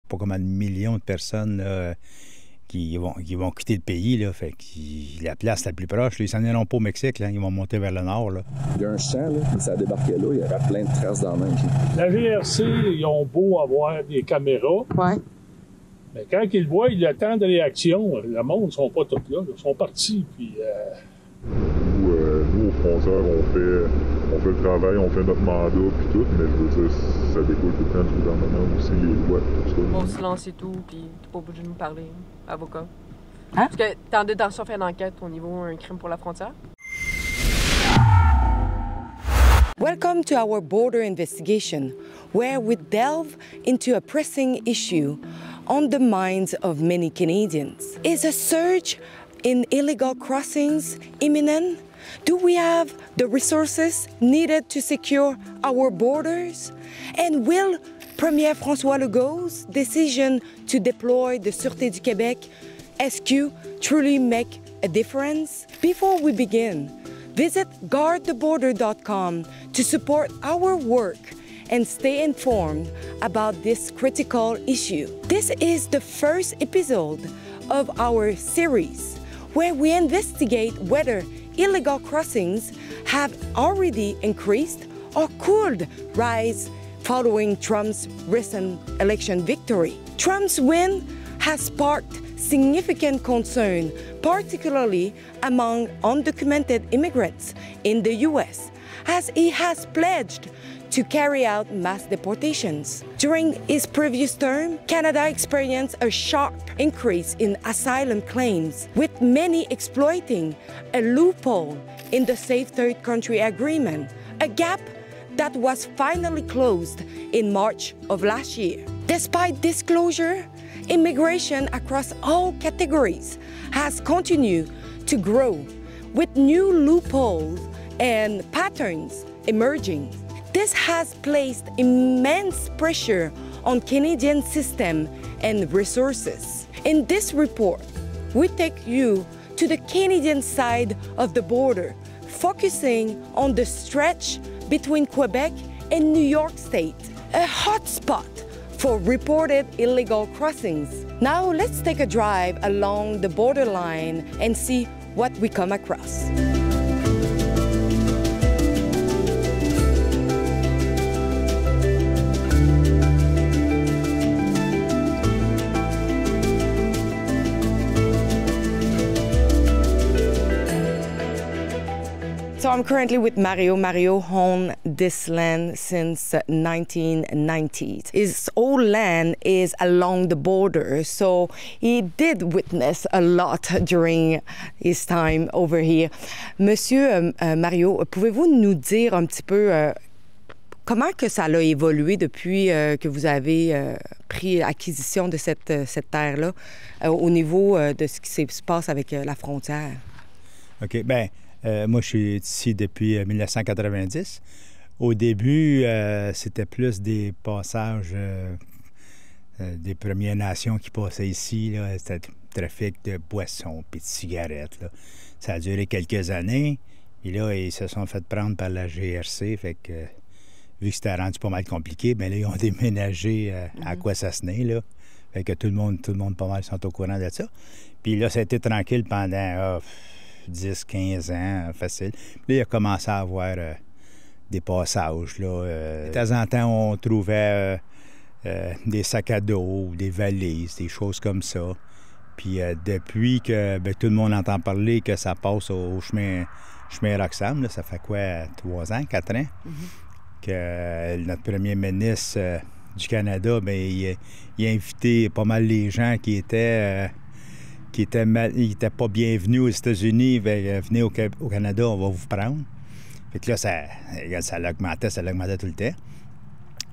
pas combien de millions de personnes là, qui vont quitter le pays. Là, fait que la place la plus proche, là, ils s'en iront pas au Mexique, là, ils vont monter vers le nord. Là. Il y a un champ, là, puis ça débarquait là, il y avait plein de traces dans la neige. La GRC, ils ont beau avoir des caméras, mais quand ils le voient, il y a tant de réactions. Le monde ne sont pas tous là, ils sont partis. Puis, Nous, aux frontières, on fait le travail, on fait notre mandat, puis tout, mais je veux dire, ça découle tout le temps du gouvernement aussi, les lois, tout ça. Mon silence et tout, puis t'es pas obligé de nous parler, avocat. Hein? Parce que t'es en détention faire une enquête au niveau un crime pour la frontière. Welcome to our border investigation, where we delve into a pressing issue on the minds of many Canadians. Is a surge in illegal crossings imminent? Do we have the resources needed to secure our borders? And will Premier François Legault's decision to deploy the Sûreté du Québec SQ truly make a difference? Before we begin, visit guardtheborder.com to support our work and stay informed about this critical issue. This is the first episode of our series where we investigate whether illegal crossings have already increased or could rise following Trump's recent election victory. Trump's win has sparked significant concern, particularly among undocumented immigrants in the U.S., as he has pledged to carry out mass deportations. During his previous term, Canada experienced a sharp increase in asylum claims, with many exploiting a loophole in the Safe Third Country Agreement, a gap that was finally closed in March of last year. Despite this closure, immigration across all categories has continued to grow, with new loopholes and patterns emerging. This has placed immense pressure on Canadian system and resources. In this report, we take you to the Canadian side of the border, focusing on the stretch between Quebec and New York State, a hotspot for reported illegal crossings. Now let's take a drive along the borderline and see what we come across. So I'm currently with Mario. Mario owned this land since 1990s. His whole land is along the border, so he did witness a lot during his time over here. Monsieur Mario, pouvez-vous nous dire un petit peu comment que ça a évolué depuis que vous avez pris acquisition de cette terre-là au niveau de ce qui se passe avec la frontière? OK, bien... moi, je suis ici depuis 1990. Au début, c'était plus des passages des Premières Nations qui passaient ici. C'était trafic de boissons et de cigarettes. Là. Ça a duré quelques années. Et là, ils se sont fait prendre par la GRC. Fait que, vu que c'était rendu pas mal compliqué, bien là, ils ont déménagé à Quassasnay, là. Fait que tout le monde pas mal sont au courant de ça. Puis là, ça a été tranquille pendant... 10-15 ans, facile. Puis là, il a commencé à avoir des passages. Là. De temps en temps, on trouvait des sacs à dos, des valises, des choses comme ça. Puis depuis que tout le monde entend parler que ça passe au chemin Roxham, là, ça fait quoi, 3 ans, 4 ans, que notre premier ministre du Canada, bien, il a invité pas mal les gens qui étaient pas bienvenus aux États-Unis, venez au Canada, on va vous prendre. Fait que là, ça l'augmentait tout le temps.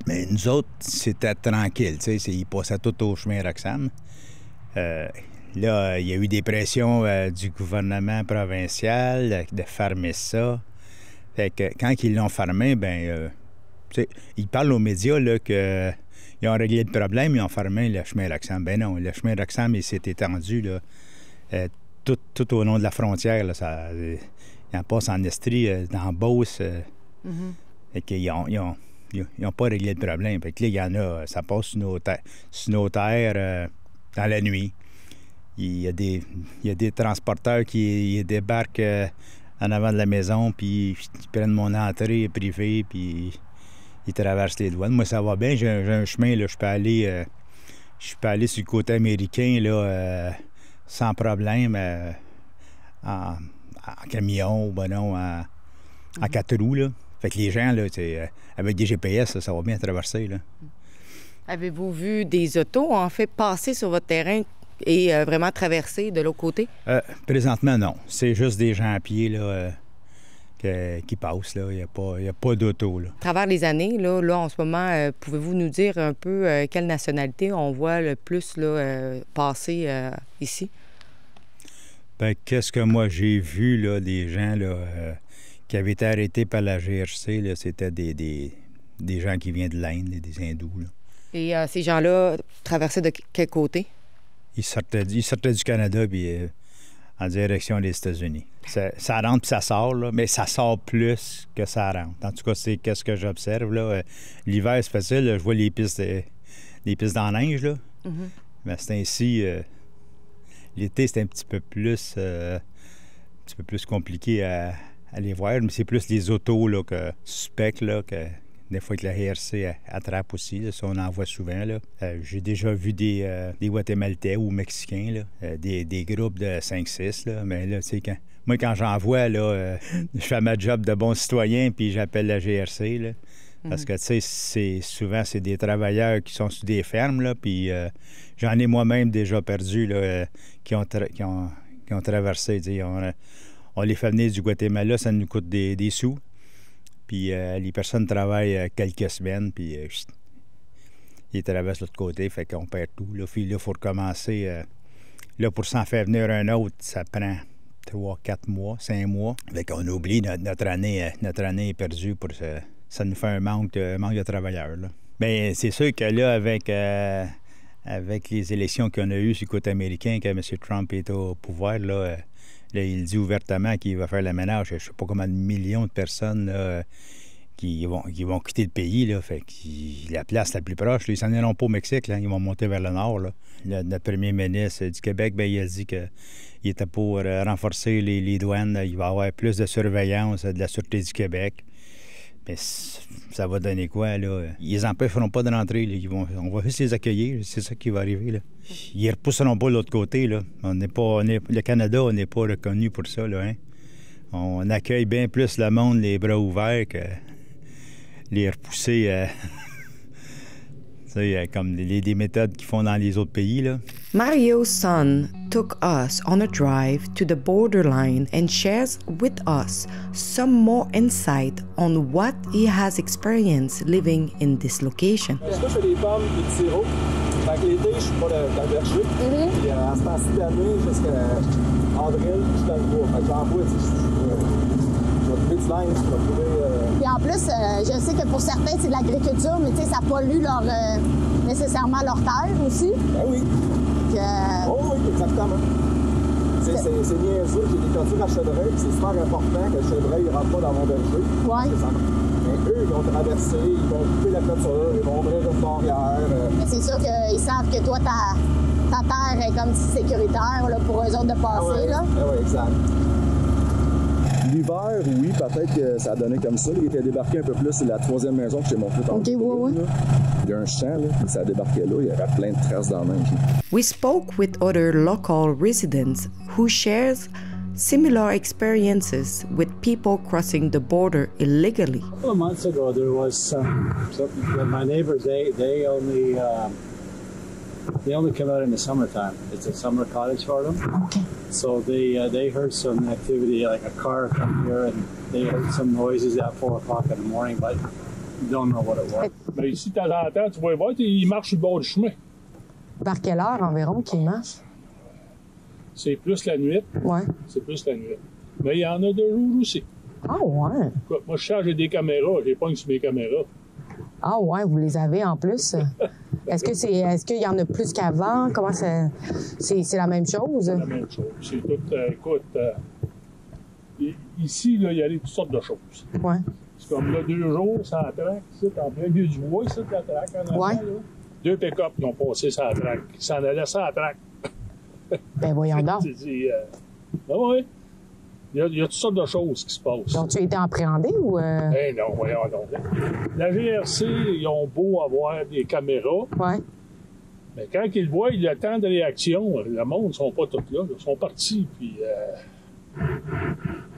Mais nous autres, c'était tranquille, tu sais, ils passaient tout au chemin Roxham. Là, il y a eu des pressions du gouvernement provincial de fermer ça. Fait que quand ils l'ont fermé, bien, tu sais, ils parlent aux médias, là, que... Ils ont réglé le problème, ils ont fermé le chemin Roxham. Ben non, le chemin Roxham, il s'est étendu là, tout au long de la frontière. Là, il en passe en Estrie, dans Beauce. Et qu'ils ont ils n'ont pas réglé le problème. Fait que là, il y en a, ça passe sur nos terres dans la nuit. Il y a des transporteurs qui débarquent en avant de la maison, puis ils prennent mon entrée privée, puis ils traversent les douanes. Moi, ça va bien. J'ai un chemin, là, je peux aller sur le côté américain là, sans problème, en camion, ben non, en 4 roues. Là. Fait que les gens, là, avec des GPS, ça va bien traverser. Là. Avez-vous vu des autos, en fait, passer sur votre terrain et vraiment traverser de l'autre côté? Présentement, non. C'est juste des gens à pied là, qui passent. Il n'y a pas d'auto. À travers les années, là en ce moment, pouvez-vous nous dire un peu quelle nationalité on voit le plus là, passer ici? Bien, qu'est-ce que moi j'ai vu, là, des gens là, qui avaient été arrêtés par la GRC, là, c'était des gens qui viennent de l'Inde, des hindous. Là. Et ces gens-là traversaient de quel côté? Ils sortaient du Canada puis en direction des États-Unis. Ça rentre puis ça sort, là, mais ça sort plus que ça rentre. En tout cas, c'est qu'est-ce que j'observe. Là. L'hiver, c'est facile. Là, je vois les pistes dans la neige. Là. Mm-hmm. Mais c'est ainsi... l'été, c'est un petit peu plus compliqué à les voir. Mais c'est plus les autos là, que suspects, là, que des fois que la GRC attrape aussi. Là, ça, on en voit souvent. Là. J'ai déjà vu des Guatémaltais ou Mexicains, là, des groupes de 5-6. Là, mais là, tu sais, quand j'en vois, là, je fais ma job de bon citoyen puis j'appelle la GRC. Là, parce que, tu sais, souvent, c'est des travailleurs qui sont sur des fermes. Là, puis j'en ai moi-même déjà perdu là, qui ont traversé. On les fait venir du Guatemala, ça nous coûte des sous. Puis les personnes travaillent quelques semaines, puis ils traversent l'autre côté, fait qu'on perd tout. Là, puis là, il faut recommencer. Là, pour s'en faire venir un autre, ça prend 3, 4 mois, 5 mois. Fait qu'on oublie notre année est perdue. Ça nous fait un manque de travailleurs. Là. Bien, c'est sûr que là, avec les élections qu'on a eues sur le côté américain, quand M. Trump est au pouvoir, là, il dit ouvertement qu'il va faire le ménage. Je ne sais pas combien de millions de personnes là, qui vont quitter le pays. Là, fait que la place la plus proche, là, ils ne s'en iront pas au Mexique. Là, ils vont monter vers le nord. Là. Notre premier ministre du Québec, bien, il a dit qu'il était pour renforcer les douanes. Là. Il va y avoir plus de surveillance de la Sûreté du Québec. Mais ça va donner quoi, là? Ils les empêcheront pas de rentrer. Là. On va juste les accueillir. C'est ça qui va arriver, là. Ils ne repousseront pas de l'autre côté, là. Le Canada, on n'est pas reconnu pour ça, là, hein? On accueille bien plus le monde les bras ouverts que les repousser... comme des méthodes qu'ils font dans les autres pays, là. Mario's son took us on a drive to the borderline and shares with us some more insight on what he has experienced living in this location. Moi, je fais des pommes et des sirops. Fait que l'été, je suis pas dans le berger. Puis à ce temps-ci de l'année, jusqu'à avril, je suis dans le bois. Fait que j'en bois, tu sais, je vais trouver du linge, je vais trouver... Puis en plus, je sais que pour certains, c'est de l'agriculture, mais tu sais, ça pollue nécessairement leur terre aussi. Ben oui. Oh oui, exactement. C'est niaiseux, j'ai des clôtures à chevreuil, c'est super important que le chevreuil ne rentre pas dans mon berger. Oui. Mais eux, ils vont traverser, ils vont couper la clôture, ils vont ouvrir une barrière. Mais c'est sûr qu'ils savent que toi, ta terre est comme sécuritaire là, pour eux autres de passer. Ah oui, exact. L'hiver, oui, peut-être que ça a donné comme ça. Il était débarqué un peu plus, c'est la 3e maison que j'ai montrée tantôt. OK, oui. Il y a un champ, là, puis ça débarquait là, il y avait plein de traces dans la neige. We spoke with other local residents who shares similar experiences with people crossing the border illegally. A couple of months ago, there was my neighbors. They only come out in the summertime. It's a summer cottage for them. Okay. So they heard some activity, like a car come here, and they heard some noises at 4 o'clock in the morning, but don't know what it was. Mais ici, de temps en temps, tu vas voir, ils marchent sur le bord du chemin. Par quelle heure environ qu'ils marchent? C'est plus la nuit. Ouais. C'est plus la nuit. Mais il y en a de jour aussi. Ah ouais? Écoute, moi, je charge des caméras. J'ai pas sur mes caméras. Ah ouais, vous les avez en plus? Est-ce qu'il y en a plus qu'avant? Comment c'est la même chose? C'est la même chose. C'est tout, écoute, ici, là, il y a toutes sortes de choses. Ouais. C'est comme là, 2 jours, sans traque, ici, en plein milieu du bois, ici, la traque en avant, là. 2 pick-up qui ont passé sans traque. Ils s'en allaient sans traque. Ben voyons donc. Ben oui. Il y a toutes sortes de choses qui se passent. Ont-tu été appréhendés ou... Eh non, voyons donc. La GRC, ils ont beau avoir des caméras. Ouais. Mais quand ils voient le temps de réaction, le monde ne sont pas tous là. Ils sont partis, puis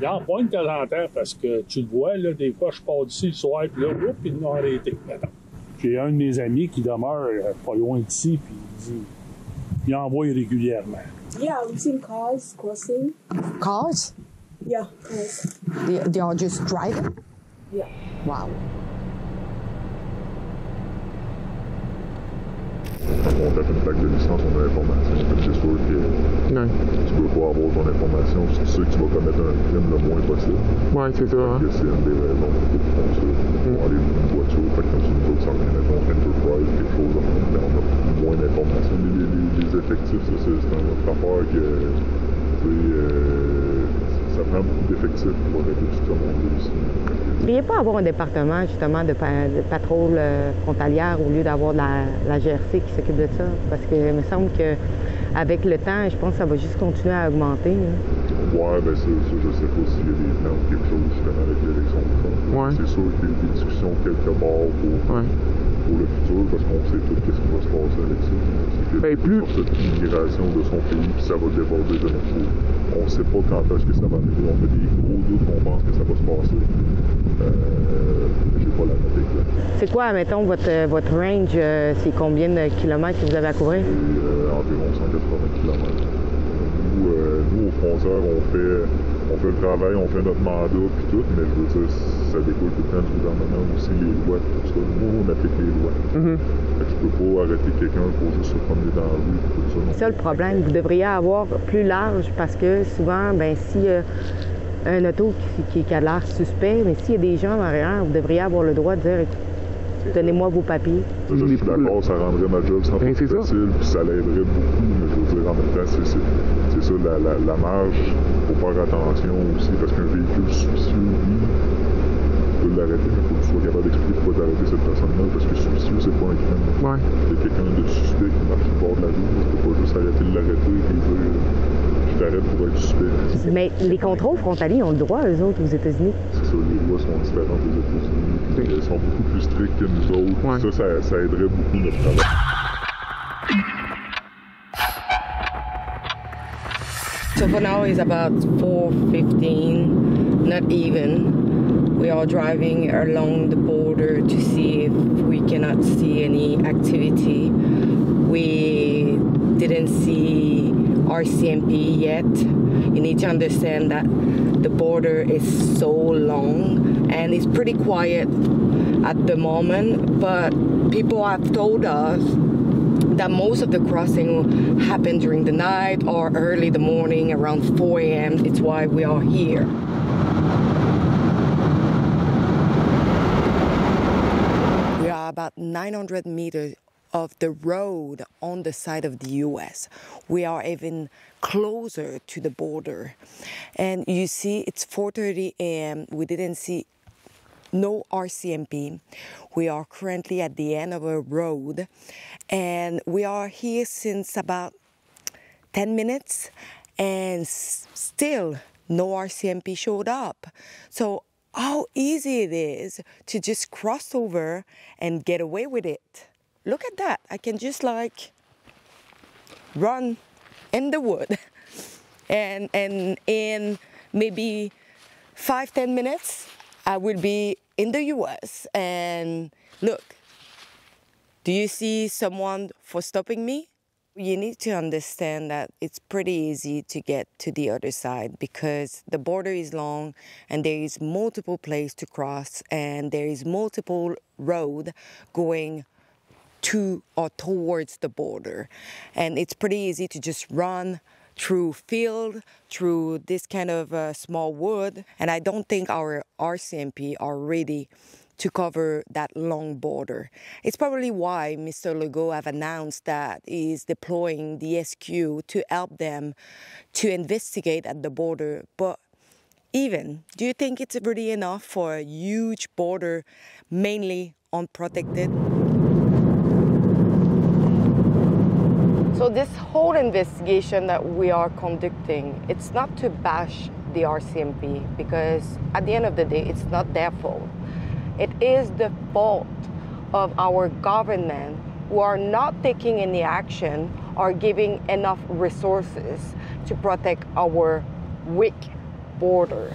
ils en pointent de temps en temps parce que tu le vois, là, des fois, je pars d'ici le soir, puis là, oups, ils m'ont arrêté. J'ai un de mes amis qui demeure pas loin d'ici, puis il envoie régulièrement. Yeah, we've seen cars crossing. Cars? Yeah, cars. They are just driving? Yeah. Wow. Quand on tape une plaque de licence, on a l'information. C'est sûr que tu peux pas avoir ton information. C'est sûr que tu vas commettre un crime le moins possible. Ouais, c'est ça. Hein? C'est une des raisons pour qu'ils font ça. Pour aller une voiture, fait que comme si nous autres, ça revient à ton Enterprise, quelque chose de même, mais on a moins d'informations. Les effectifs, ça, c'est une autre affaire que ça prend beaucoup d'effectifs pour arrêter tout ce monde-là ici. Il ne devrait pas avoir un département, justement, de patrouille frontalière au lieu d'avoir la GRC qui s'occupe de ça. Parce que il me semble qu'avec le temps, je pense que ça va juste continuer à augmenter. Ouais, ben ça, je sais pas s'il y a des plans ou quelque chose, justement, avec l'élection de Trump. Ouais. C'est sûr qu'il y a des discussions quelque part pour le futur, parce qu'on sait tout ce qui va se passer avec ça. C'est plus cette immigration de son pays, puis ça va déborder de notre côté. On ne sait pas quand est-ce que ça va arriver. On a des gros doutes qu'on pense que ça va se passer. J'ai pas la note exacte. C'est quoi, mettons, votre range? C'est combien de kilomètres que vous avez à couvrir? Environ 180 km. Nous, aux frontières, on fait le travail, on fait notre mandat, puis tout, mais je veux dire, ça découle tout le temps du gouvernement aussi, les lois, tout ça. Nous, on applique les lois. Fait que je peux pas arrêter quelqu'un pour juste se promener dans la rue, tout ça. C'est ça le problème. Vous devriez avoir plus large parce que souvent, ben si un auto qui a l'air suspect, mais s'il y a des gens en arrière, vous devriez avoir le droit de dire donnez-moi vos papiers. Je suis d'accord, ça rendrait ma job 100% facile, puis ça l'aiderait beaucoup, mais je veux dire, en même temps, c'est ça, la marge, il faut faire attention aussi, parce qu'un véhicule suspicieux, oui, tu peux l'arrêter, mais il faut que tu sois capable d'expliquer pourquoi tu as arrêté cette personne-là, parce que suspicieux, c'est pas un crime. Ouais. Il y a quelqu'un de suspect qui marche au bord de la rue, tu peux pas juste arrêter de l'arrêter et dire je t'arrête pour être suspect. Mais les contrôles frontaliers ont le droit, eux autres, aux États-Unis. C'est ça, les lois sont différentes aux États-Unis. Elles sont beaucoup plus strictes que nous autres. Ouais. Ça aiderait beaucoup notre travail. So for now it's about 4:15, not even. We are driving along the border to see if we cannot see any activity. We didn't see RCMP yet. You need to understand that the border is so long and it's pretty quiet at the moment, but people have told us that most of the crossing happen during the night or early the morning around 4 a.m. It's why we are here. We are about 900 meters of the road on the side of the U.S. We are even closer to the border. And you see, it's 4:30 a.m. We didn't see no RCMP. We are currently at the end of a road, and we are here since about 10 minutes, and still no RCMP showed up. So how easy it is to just cross over and get away with it. Look at that. I can just like run in the wood and in maybe 5-10 minutes I will be in the US. And look, do you see someone for stopping me? You need to understand that it's pretty easy to get to the other side because the border is long and there is multiple places to cross and there is multiple road going to or towards the border. And it's pretty easy to just run through field, through this kind of small wood. And I don't think our RCMP are ready to cover that long border. It's probably why Mr. Legault have announced that he's deploying the SQ to help them to investigate at the border. But Even, do you think it's really enough for a huge border, mainly unprotected? So this whole investigation that we are conducting, it's not to bash the RCMP, because at the end of the day, it's not their fault. It is the fault of our government who are not taking any action or giving enough resources to protect our weak border.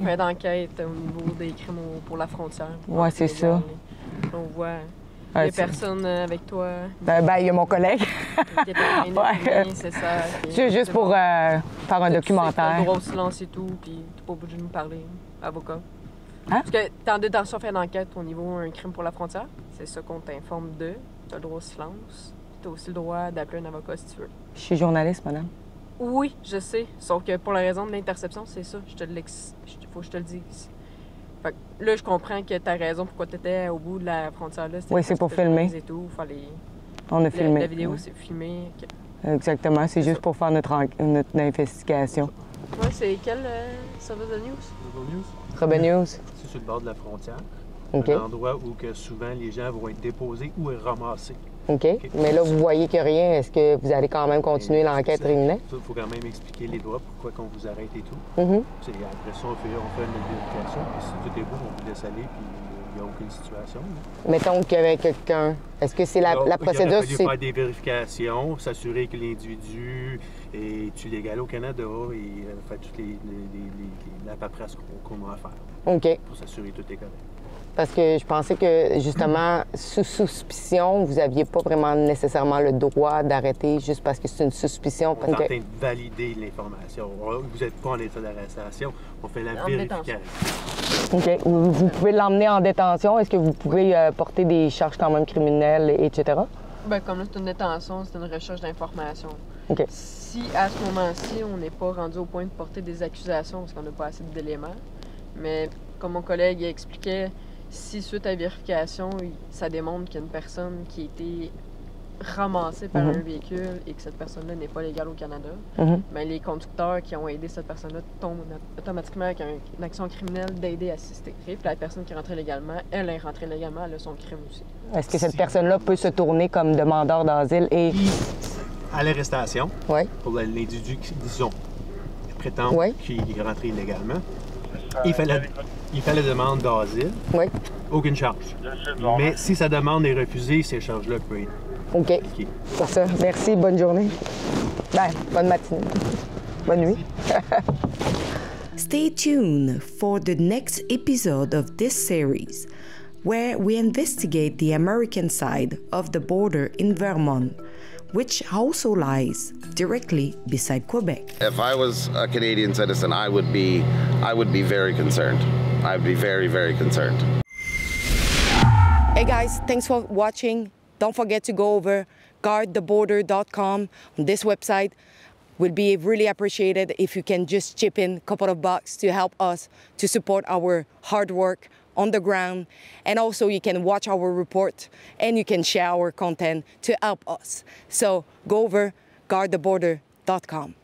Fait d'enquête au niveau des crimes pour la frontière. Ouais, c'est ça. On voit les personnes avec toi. Ben, il y a mon collègue. Qui était ouais. C'est ça. C'est juste pour faire un documentaire. Tu as le droit au silence et tout, puis tu n'es pas obligé de nous parler, avocat. Hein? Parce que tu es en détention, fait d'enquête au niveau d'un crime pour la frontière. C'est ça qu'on t'informe de. Tu as le droit au silence. Tu as aussi le droit d'appeler un avocat si tu veux. Je suis journaliste, madame. Oui, je sais. Sauf que pour la raison de l'interception, c'est ça. Faut que je te le dise. Fait que là, je comprends que ta raison pourquoi tu étais au bout de la frontière-là. Oui, c'est pour filmer. Et tout. On a filmé. La vidéo, c'est filmé. Exactement. C'est juste pour faire notre investigation. Oui, c'est quel service de news? Rebel News. C'est sur le bord de la frontière. Okay. Un endroit où que souvent les gens vont être déposés ou ramassés. OK. Mais là, vous voyez qu'il n'y a rien. Est-ce que vous allez quand même continuer l'enquête criminelle? Il faut quand même expliquer les droits, pourquoi qu'on vous arrête et tout. Mm-hmm. Après ça, on fait une vérification. Puis si tout est beau, on vous laisse aller, puis il n'y a aucune situation. Mettons qu'il y avait quelqu'un. Est-ce que c'est la procédure? Il aurait fallu faire des vérifications, s'assurer que l'individu est légal au Canada et faire toute la paperasse qu'on a à faire. OK. Pour s'assurer que tout est correct. Parce que je pensais que, justement, sous suspicion, vous n'aviez pas vraiment nécessairement le droit d'arrêter juste parce que c'est une suspicion. On est en train de valider l'information. Vous n'êtes pas en état d'arrestation, on fait la vérification. OK. Vous pouvez l'emmener en détention. Est-ce que vous pouvez porter des charges quand même criminelles, etc.? Bien, comme là, c'est une détention, c'est une recherche d'information. OK. Si, à ce moment-ci, on n'est pas rendu au point de porter des accusations parce qu'on n'a pas assez d'éléments, mais comme mon collègue expliquait, si suite à vérification, ça démontre qu'il y a une personne qui a été ramassée par un véhicule et que cette personne-là n'est pas légale au Canada, bien, les conducteurs qui ont aidé cette personne-là tombent automatiquement avec une action criminelle d'aider à assister. Puis la personne qui est rentrée légalement, elle est rentrée légalement, elle a son crime aussi. Est-ce que cette personne-là peut se tourner comme demandeur d'asile et... À l'arrestation, oui, pour l'individu qui, disons, prétend qu'il est rentré illégalement, il fait la demande d'asile, aucune charge. Mais si sa demande est refusée, ces charges-là peuvent être OK. Pour ça. Merci, bonne journée. Bonne matinée. Bonne nuit. Stay tuned for the next episode of this series, where we investigate the American side of the border in Vermont, which also lies directly beside Quebec. If I was a Canadian citizen, I would be very concerned. I'd be very, very concerned. Hey guys, thanks for watching. Don't forget to go over guardtheborder.com. On this website, would be really appreciated if you can just chip in a couple of bucks to help us to support our hard work on the ground. And also you can watch our report and you can share our content to help us. So go over guardtheborder.com.